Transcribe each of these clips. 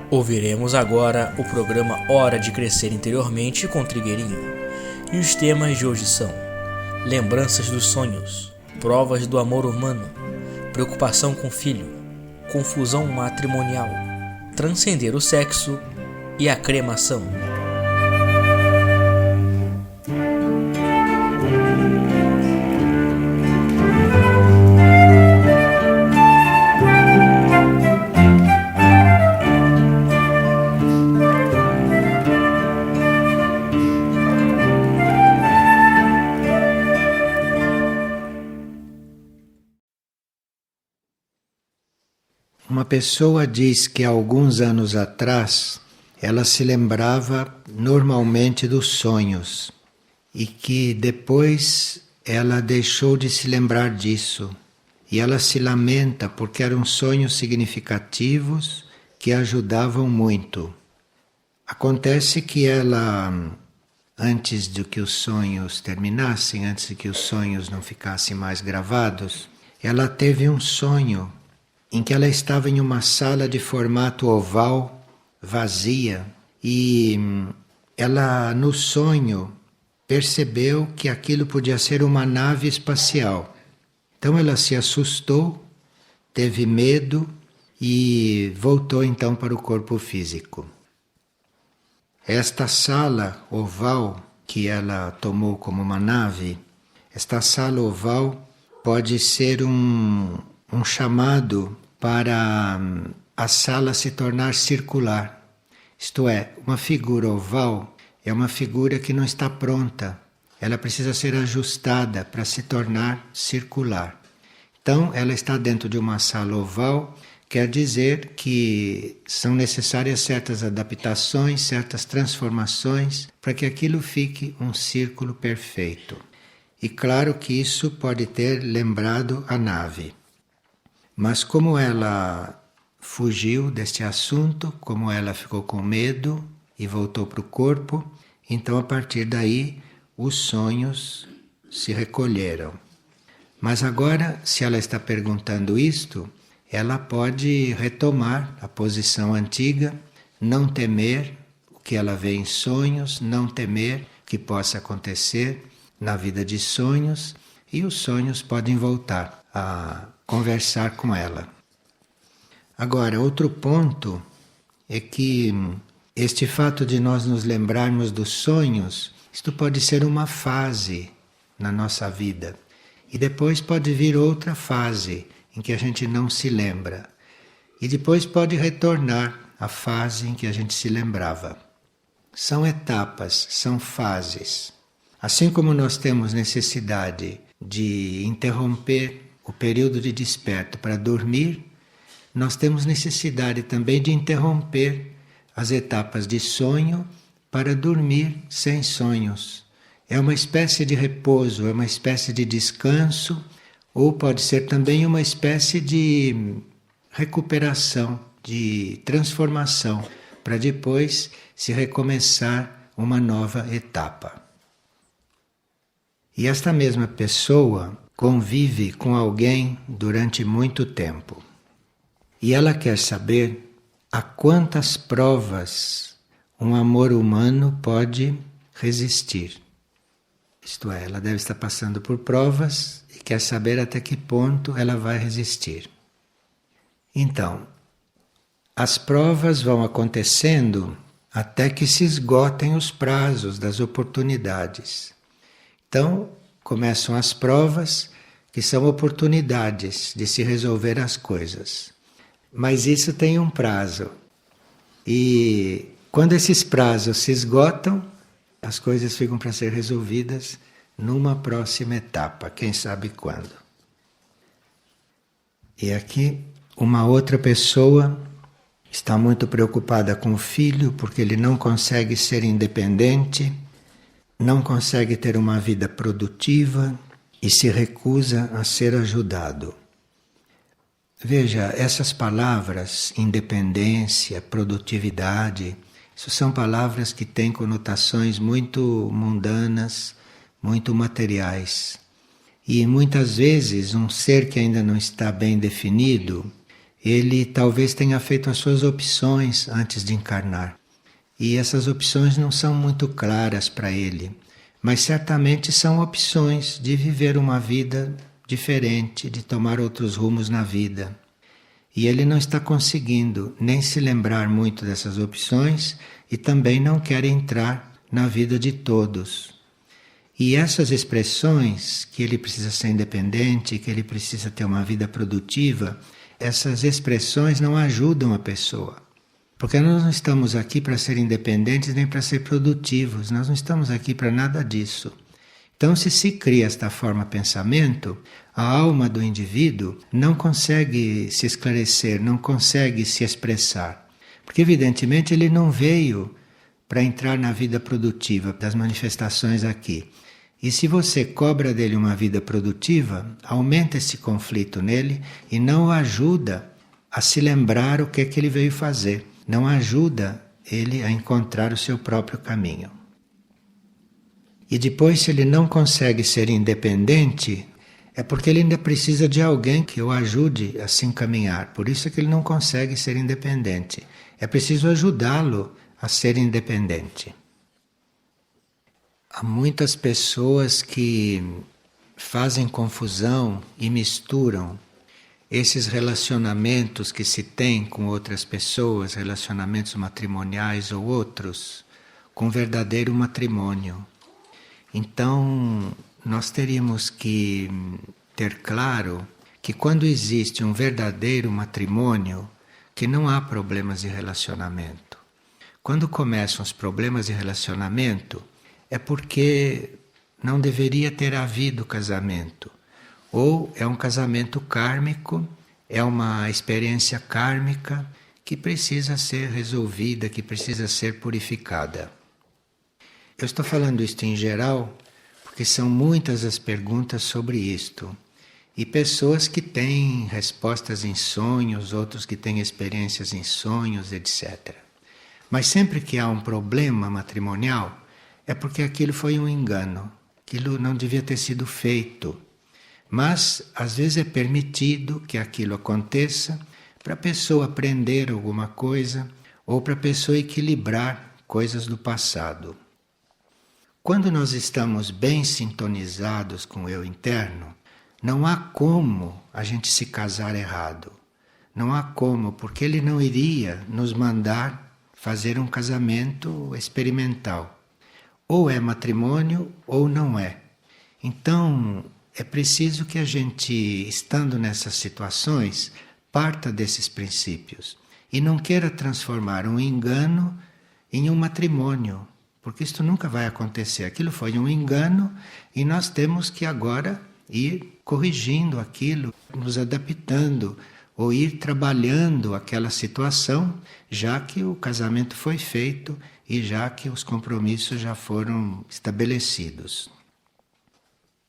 Ouviremos agora o programa Hora de Crescer Interiormente com Trigueirinho. E os temas de hoje são: lembranças dos sonhos, provas do amor humano, preocupação com o filho, confusão matrimonial, transcender o sexo e a cremação. Uma pessoa diz que há alguns anos atrás ela se lembrava normalmente dos sonhos e que depois ela deixou de se lembrar disso. E ela se lamenta porque eram sonhos significativos que ajudavam muito. Acontece que ela, antes de que os sonhos terminassem, antes de que os sonhos não ficassem mais gravados, ela teve um sonho em que ela estava em uma sala de formato oval, vazia, e ela, no sonho, percebeu que aquilo podia ser uma nave espacial. Então ela se assustou, teve medo e voltou então para o corpo físico. Esta sala oval que ela tomou como uma nave, esta sala oval pode ser um chamado para a sala se tornar circular. Isto é, uma figura oval é uma figura que não está pronta. Ela precisa ser ajustada para se tornar circular. Então, ela está dentro de uma sala oval, quer dizer que são necessárias certas adaptações, certas transformações para que aquilo fique um círculo perfeito. E claro que isso pode ter lembrado a nave. Mas como ela fugiu deste assunto, como ela ficou com medo e voltou para o corpo, então a partir daí os sonhos se recolheram. Mas agora, se ela está perguntando isto, ela pode retomar a posição antiga, não temer o que ela vê em sonhos, não temer o que possa acontecer na vida de sonhos, e os sonhos podem voltar a conversar com ela. Agora, outro ponto é que este fato de nós nos lembrarmos dos sonhos, isto pode ser uma fase na nossa vida. E depois pode vir outra fase em que a gente não se lembra. E depois pode retornar à fase em que a gente se lembrava. São etapas, são fases. Assim como nós temos necessidade de interromper o período de desperto para dormir, nós temos necessidade também de interromper as etapas de sonho para dormir sem sonhos. É uma espécie de repouso, é uma espécie de descanso, ou pode ser também uma espécie de recuperação, de transformação, para depois se recomeçar uma nova etapa. E esta mesma pessoa convive com alguém durante muito tempo. E ela quer saber a quantas provas um amor humano pode resistir. Isto é, ela deve estar passando por provas e quer saber até que ponto ela vai resistir. Então, as provas vão acontecendo até que se esgotem os prazos das oportunidades. Então, começam as provas, que são oportunidades de se resolver as coisas. Mas isso tem um prazo. E quando esses prazos se esgotam, as coisas ficam para ser resolvidas numa próxima etapa, quem sabe quando. E aqui, uma outra pessoa está muito preocupada com o filho, porque ele não consegue ser independente, não consegue ter uma vida produtiva e se recusa a ser ajudado. Veja, essas palavras, independência, produtividade, isso são palavras que têm conotações muito mundanas, muito materiais. E muitas vezes um ser que ainda não está bem definido ele talvez tenha feito as suas opções antes de encarnar. E essas opções não são muito claras para ele, mas certamente são opções de viver uma vida diferente, de tomar outros rumos na vida. E ele não está conseguindo nem se lembrar muito dessas opções e também não quer entrar na vida de todos. E essas expressões, que ele precisa ser independente, que ele precisa ter uma vida produtiva, essas expressões não ajudam a pessoa. Porque nós não estamos aqui para ser independentes nem para ser produtivos, nós não estamos aqui para nada disso. Então, se cria esta forma de pensamento, a alma do indivíduo não consegue se esclarecer, não consegue se expressar. Porque, evidentemente, ele não veio para entrar na vida produtiva das manifestações aqui. E se você cobra dele uma vida produtiva, aumenta esse conflito nele e não o ajuda a se lembrar o que é que ele veio fazer. Não ajuda ele a encontrar o seu próprio caminho. E depois, se ele não consegue ser independente, é porque ele ainda precisa de alguém que o ajude a se encaminhar. Por isso é que ele não consegue ser independente. É preciso ajudá-lo a ser independente. Há muitas pessoas que fazem confusão e misturam esses relacionamentos que se tem com outras pessoas, relacionamentos matrimoniais ou outros, com verdadeiro matrimônio. Então, nós teríamos que ter claro que quando existe um verdadeiro matrimônio, que não há problemas de relacionamento. Quando começam os problemas de relacionamento, é porque não deveria ter havido casamento. Ou é um casamento kármico, é uma experiência kármica que precisa ser resolvida, que precisa ser purificada. Eu estou falando isto em geral, porque são muitas as perguntas sobre isto. E pessoas que têm respostas em sonhos, outros que têm experiências em sonhos, etc. Mas sempre que há um problema matrimonial, é porque aquilo foi um engano, aquilo não devia ter sido feito. Mas, às vezes, é permitido que aquilo aconteça para a pessoa aprender alguma coisa ou para a pessoa equilibrar coisas do passado. Quando nós estamos bem sintonizados com o eu interno, não há como a gente se casar errado. Não há como, porque ele não iria nos mandar fazer um casamento experimental. Ou é matrimônio ou não é. Então, é preciso que a gente, estando nessas situações, parta desses princípios e não queira transformar um engano em um matrimônio, porque isto nunca vai acontecer. Aquilo foi um engano e nós temos que agora ir corrigindo aquilo, nos adaptando ou ir trabalhando aquela situação, já que o casamento foi feito e já que os compromissos já foram estabelecidos.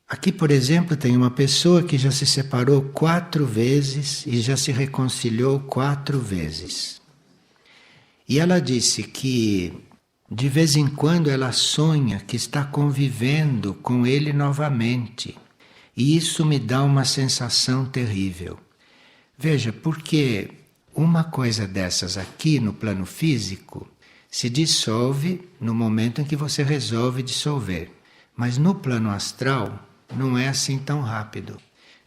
Aqui, por exemplo, tem uma pessoa que já se separou 4 vezes e já se reconciliou 4 vezes. E ela disse que de vez em quando ela sonha que está convivendo com ele novamente. E isso me dá uma sensação terrível. Veja, porque uma coisa dessas aqui no plano físico se dissolve no momento em que você resolve dissolver. Mas no plano astral não é assim tão rápido.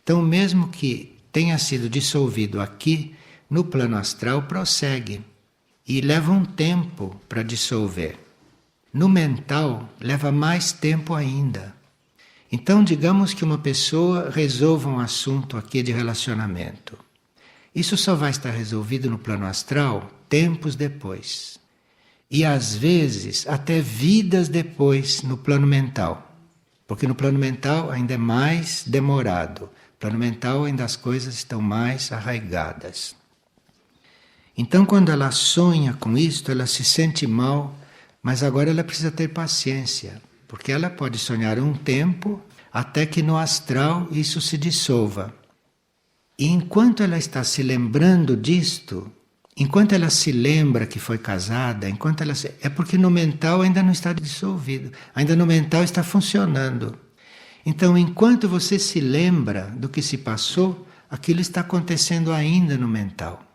Então, mesmo que tenha sido dissolvido aqui, no plano astral prossegue. E leva um tempo para dissolver. No mental, leva mais tempo ainda. Então, digamos que uma pessoa resolva um assunto aqui de relacionamento. Isso só vai estar resolvido no plano astral tempos depois. E às vezes até vidas depois no plano mental. Porque no plano mental ainda é mais demorado. No plano mental ainda as coisas estão mais arraigadas. Então, quando ela sonha com isto, ela se sente mal, mas agora ela precisa ter paciência, porque ela pode sonhar um tempo até que no astral isso se dissolva. E enquanto ela está se lembrando disto, enquanto ela se lembra que foi casada, é porque no mental ainda não está dissolvido, ainda no mental está funcionando. Então, enquanto você se lembra do que se passou, aquilo está acontecendo ainda no mental.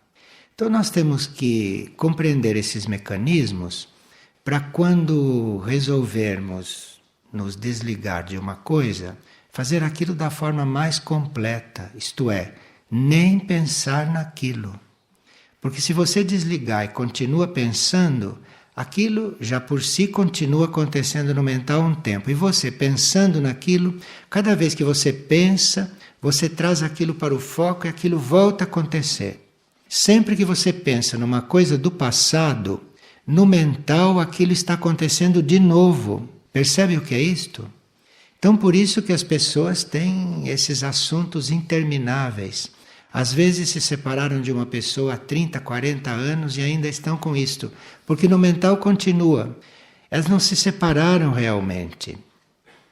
Então nós temos que compreender esses mecanismos para quando resolvermos nos desligar de uma coisa, fazer aquilo da forma mais completa, isto é, nem pensar naquilo. Porque se você desligar e continua pensando, aquilo já por si continua acontecendo no mental um tempo. E você pensando naquilo, cada vez que você pensa, você traz aquilo para o foco e aquilo volta a acontecer. Sempre que você pensa numa coisa do passado, no mental aquilo está acontecendo de novo. Percebe o que é isto? Então por isso que as pessoas têm esses assuntos intermináveis. Às vezes se separaram de uma pessoa há 30, 40 anos e ainda estão com isto, porque no mental continua. Elas não se separaram realmente.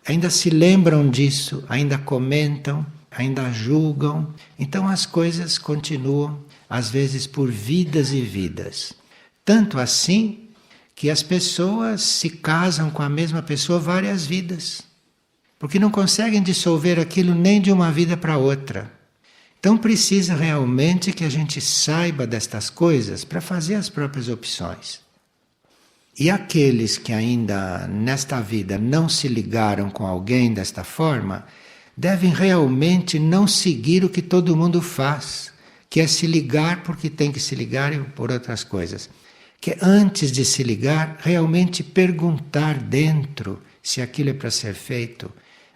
Ainda se lembram disso, ainda comentam, ainda julgam. Então as coisas continuam, às vezes por vidas e vidas. Tanto assim que as pessoas se casam com a mesma pessoa várias vidas, porque não conseguem dissolver aquilo nem de uma vida para outra. Então precisa realmente que a gente saiba destas coisas para fazer as próprias opções. E aqueles que ainda nesta vida não se ligaram com alguém desta forma, devem realmente não seguir o que todo mundo faz, que é se ligar porque tem que se ligar e por outras coisas. Que é, antes de se ligar, realmente perguntar dentro se aquilo é para ser feito,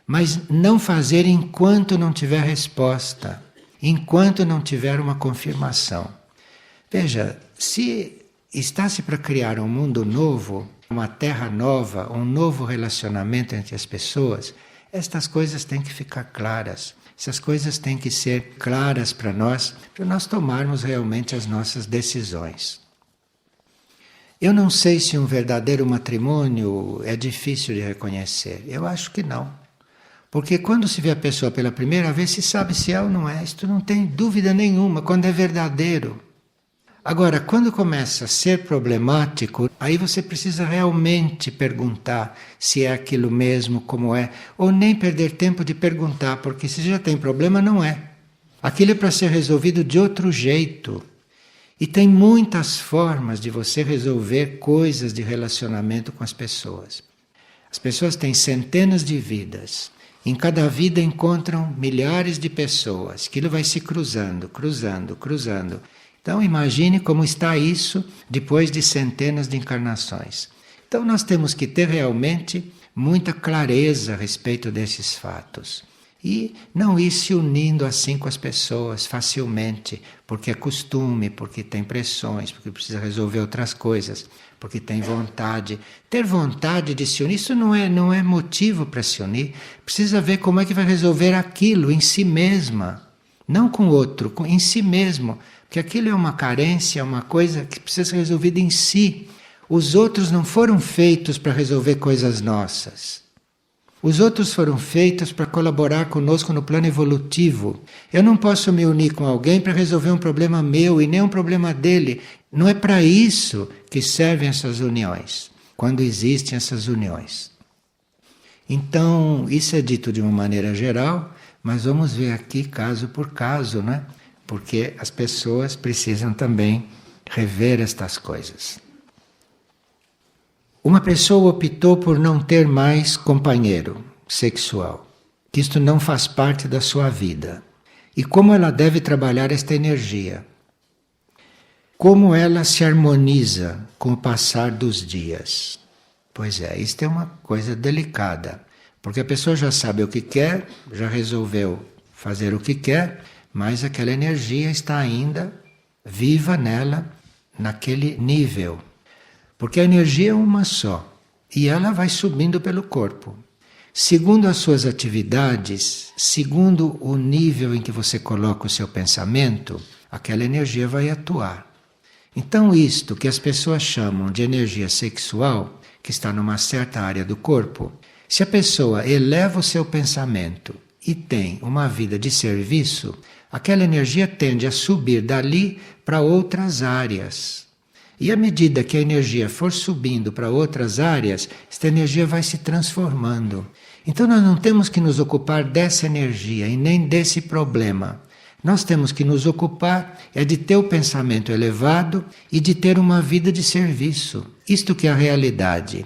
mas não fazer enquanto não tiver resposta. Enquanto não tiver uma confirmação. Veja, se está-se para criar um mundo novo, uma terra nova, um novo relacionamento entre as pessoas, estas coisas têm que ficar claras. Essas coisas têm que ser claras para nós tomarmos realmente as nossas decisões. Eu não sei se um verdadeiro matrimônio é difícil de reconhecer. Eu acho que não. Porque quando se vê a pessoa pela primeira vez, se sabe se é ou não é. Isto não tem dúvida nenhuma, quando é verdadeiro. Agora, quando começa a ser problemático, aí você precisa realmente perguntar se é aquilo mesmo, como é. Ou nem perder tempo de perguntar, porque se já tem problema, não é. Aquilo é para ser resolvido de outro jeito. E tem muitas formas de você resolver coisas de relacionamento com as pessoas. As pessoas têm centenas de vidas. Em cada vida encontram milhares de pessoas. Aquilo vai se cruzando, cruzando, cruzando. Então imagine como está isso depois de centenas de encarnações. Então nós temos que ter realmente muita clareza a respeito desses fatos. E não ir se unindo assim com as pessoas facilmente, porque é costume, porque tem pressões, porque precisa resolver outras coisas, porque tem vontade. Ter vontade de se unir, isso não é motivo para se unir. Precisa ver como é que vai resolver aquilo em si mesma, não com o outro, em si mesmo. Porque aquilo é uma carência, é uma coisa que precisa ser resolvida em si. Os outros não foram feitos para resolver coisas nossas. Os outros foram feitos para colaborar conosco no plano evolutivo. Eu não posso me unir com alguém para resolver um problema meu e nem um problema dele. Não é para isso que servem essas uniões, quando existem essas uniões. Então, isso é dito de uma maneira geral, mas vamos ver aqui caso por caso, né? Porque as pessoas precisam também rever estas coisas. Uma pessoa optou por não ter mais companheiro sexual, que isto não faz parte da sua vida. E como ela deve trabalhar esta energia? Como ela se harmoniza com o passar dos dias? Pois é, isto é uma coisa delicada, porque a pessoa já sabe o que quer, já resolveu fazer o que quer, mas aquela energia está ainda viva nela, naquele nível. Porque a energia é uma só e ela vai subindo pelo corpo. Segundo as suas atividades, segundo o nível em que você coloca o seu pensamento, aquela energia vai atuar. Então isto que as pessoas chamam de energia sexual, que está numa certa área do corpo, se a pessoa eleva o seu pensamento e tem uma vida de serviço, aquela energia tende a subir dali para outras áreas. E à medida que a energia for subindo para outras áreas, esta energia vai se transformando. Então nós não temos que nos ocupar dessa energia e nem desse problema. Nós temos que nos ocupar de ter o pensamento elevado e de ter uma vida de serviço. Isto que é a realidade.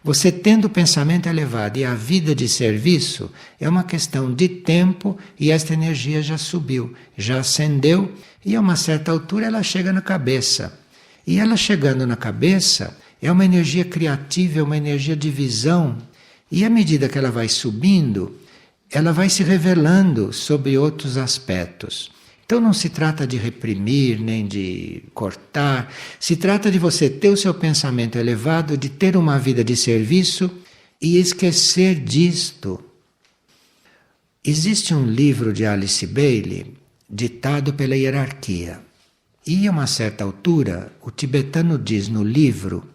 Você tendo o pensamento elevado e a vida de serviço é uma questão de tempo e esta energia já subiu, já ascendeu e a uma certa altura ela chega na cabeça. E ela chegando na cabeça é uma energia criativa, é uma energia de visão. E à medida que ela vai subindo, ela vai se revelando sobre outros aspectos. Então não se trata de reprimir, nem de cortar. Se trata de você ter o seu pensamento elevado, de ter uma vida de serviço e esquecer disto. Existe um livro de Alice Bailey, ditado pela hierarquia. E a uma certa altura, o tibetano diz no livro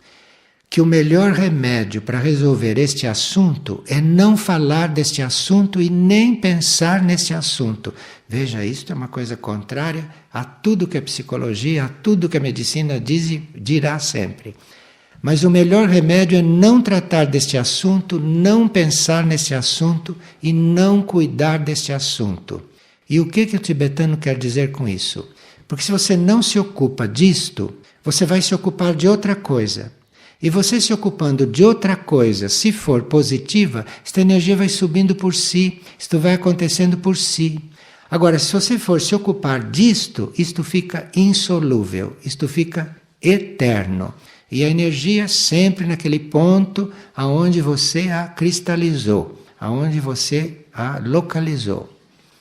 que o melhor remédio para resolver este assunto é não falar deste assunto e nem pensar nesse assunto. Veja, isto é uma coisa contrária a tudo que a psicologia, a tudo que a medicina diz e dirá sempre. Mas o melhor remédio é não tratar deste assunto, não pensar nesse assunto e não cuidar deste assunto. E o que o tibetano quer dizer com isso? Porque se você não se ocupa disto, você vai se ocupar de outra coisa. E você se ocupando de outra coisa, se for positiva, esta energia vai subindo por si, isto vai acontecendo por si. Agora, se você for se ocupar disto, isto fica insolúvel, isto fica eterno. E a energia sempre naquele ponto aonde você a cristalizou, aonde você a localizou.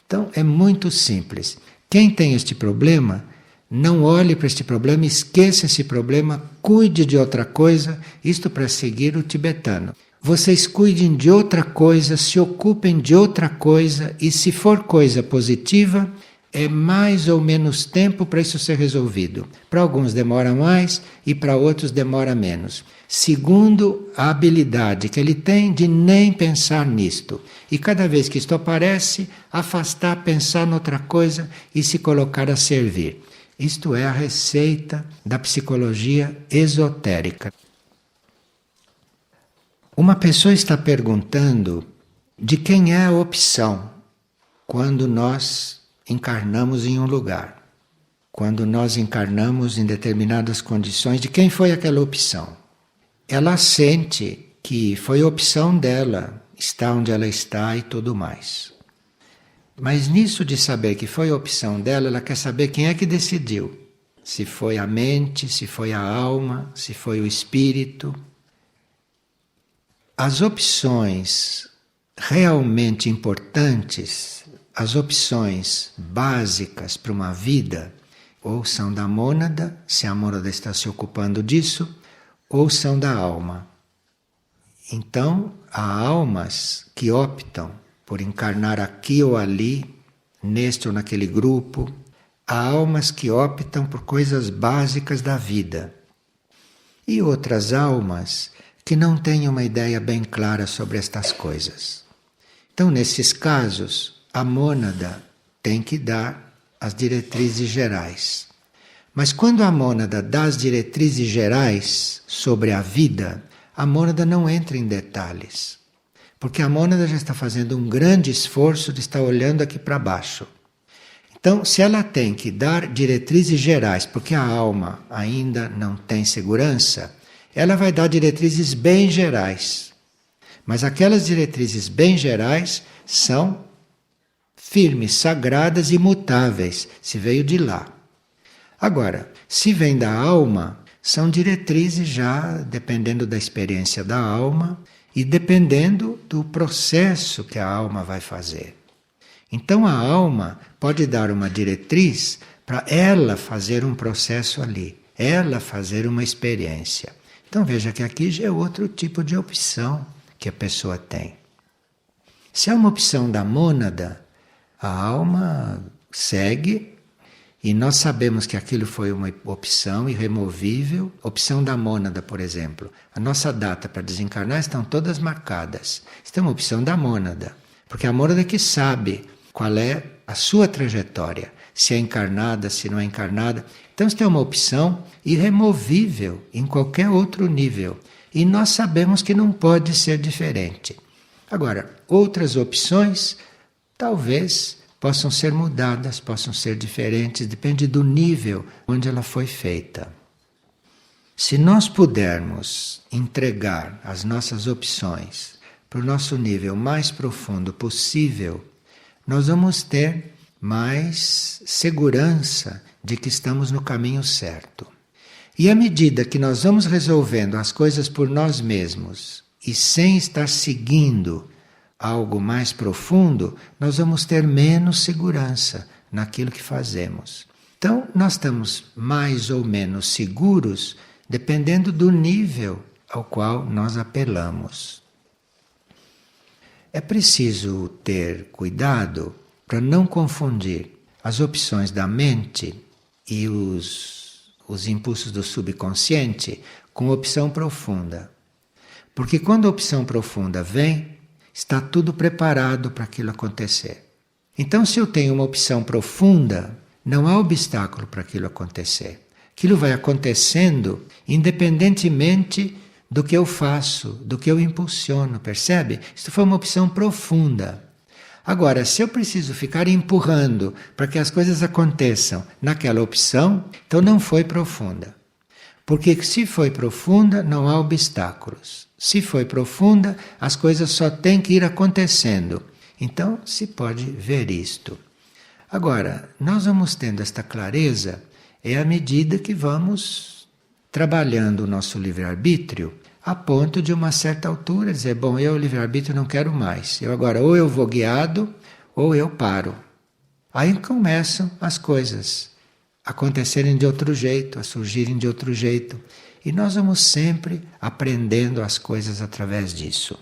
Então, é muito simples. Quem tem este problema, não olhe para este problema, esqueça esse problema, cuide de outra coisa, isto para seguir o tibetano. Vocês cuidem de outra coisa, se ocupem de outra coisa e se for coisa positiva, é mais ou menos tempo para isso ser resolvido. Para alguns demora mais e para outros demora menos. Segundo a habilidade que ele tem de nem pensar nisto. E cada vez que isto aparece, afastar, pensar noutra coisa e se colocar a servir. Isto é a receita da psicologia esotérica. Uma pessoa está perguntando de quem é a opção quando nós encarnamos em um lugar. Quando nós encarnamos em determinadas condições, de quem foi aquela opção? Ela sente que foi a opção dela, estar onde ela está e tudo mais. Mas nisso de saber que foi a opção dela, ela quer saber quem é que decidiu. Se foi a mente, se foi a alma, se foi o espírito. As opções realmente importantes, as opções básicas para uma vida, ou são da mônada, se a mônada está se ocupando disso, ou são da alma. Então, há almas que optam por encarnar aqui ou ali, neste ou naquele grupo. Há almas que optam por coisas básicas da vida. E outras almas que não têm uma ideia bem clara sobre estas coisas. Então, nesses casos, a mônada tem que dar as diretrizes gerais. Mas quando a mônada dá as diretrizes gerais sobre a vida, a mônada não entra em detalhes. Porque a mônada já está fazendo um grande esforço de estar olhando aqui para baixo. Então, se ela tem que dar diretrizes gerais, porque a alma ainda não tem segurança, ela vai dar diretrizes bem gerais. Mas aquelas diretrizes bem gerais são firmes, sagradas e imutáveis, se veio de lá. Agora, se vem da alma, são diretrizes já dependendo da experiência da alma, e dependendo do processo que a alma vai fazer. Então a alma pode dar uma diretriz para ela fazer um processo ali, ela fazer uma experiência. Então veja que aqui já é outro tipo de opção que a pessoa tem. Se é uma opção da mônada, a alma segue e nós sabemos que aquilo foi uma opção irremovível. Opção da mônada, por exemplo. A nossa data para desencarnar estão todas marcadas. Isso é uma opção da mônada. Porque a mônada é que sabe qual é a sua trajetória. Se é encarnada, se não é encarnada. Então isso é uma opção irremovível em qualquer outro nível. E nós sabemos que não pode ser diferente. Agora, outras opções talvez possam ser mudadas, possam ser diferentes, depende do nível onde ela foi feita. Se nós pudermos entregar as nossas opções para o nosso nível mais profundo possível, nós vamos ter mais segurança de que estamos no caminho certo. E à medida que nós vamos resolvendo as coisas por nós mesmos e sem estar seguindo algo mais profundo, nós vamos ter menos segurança naquilo que fazemos. Então, nós estamos mais ou menos seguros dependendo do nível ao qual nós apelamos. É preciso ter cuidado para não confundir as opções da mente e os impulsos do subconsciente com opção profunda. Porque quando a opção profunda vem, está tudo preparado para aquilo acontecer. Então, se eu tenho uma opção profunda, não há obstáculo para aquilo acontecer. Aquilo vai acontecendo independentemente do que eu faço, do que eu impulsiono, percebe? Isso foi uma opção profunda. Agora, se eu preciso ficar empurrando para que as coisas aconteçam naquela opção, então não foi profunda. Porque se foi profunda, não há obstáculos. Se foi profunda, as coisas só têm que ir acontecendo. Então, se pode ver isto. Agora, nós vamos tendo esta clareza à medida que vamos trabalhando o nosso livre-arbítrio a ponto de uma certa altura dizer, bom, eu livre-arbítrio não quero mais. Eu agora ou eu vou guiado ou eu paro. Aí começam as coisas a acontecerem de outro jeito, a surgirem de outro jeito. E nós vamos sempre aprendendo as coisas através disso.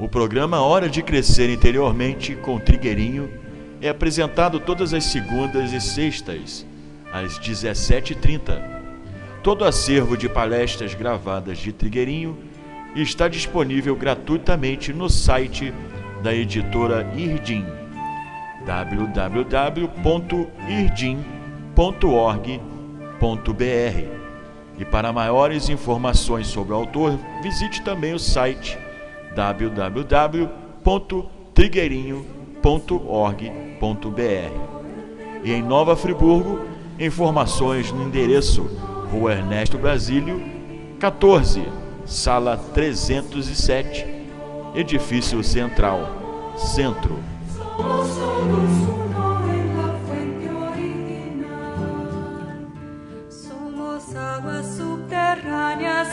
O programa Hora de Crescer Interiormente com Trigueirinho é apresentado todas as segundas e sextas, às 17h30. Todo o acervo de palestras gravadas de Trigueirinho está disponível gratuitamente no site da editora Irdim, www.irdim.org.br. E para maiores informações sobre o autor, visite também o site www.trigueirinho.org.br. E em Nova Friburgo, informações no endereço Rua Ernesto Brasílio, 14, Sala 307, Edifício Central, Centro. Somos aguas subterráneas.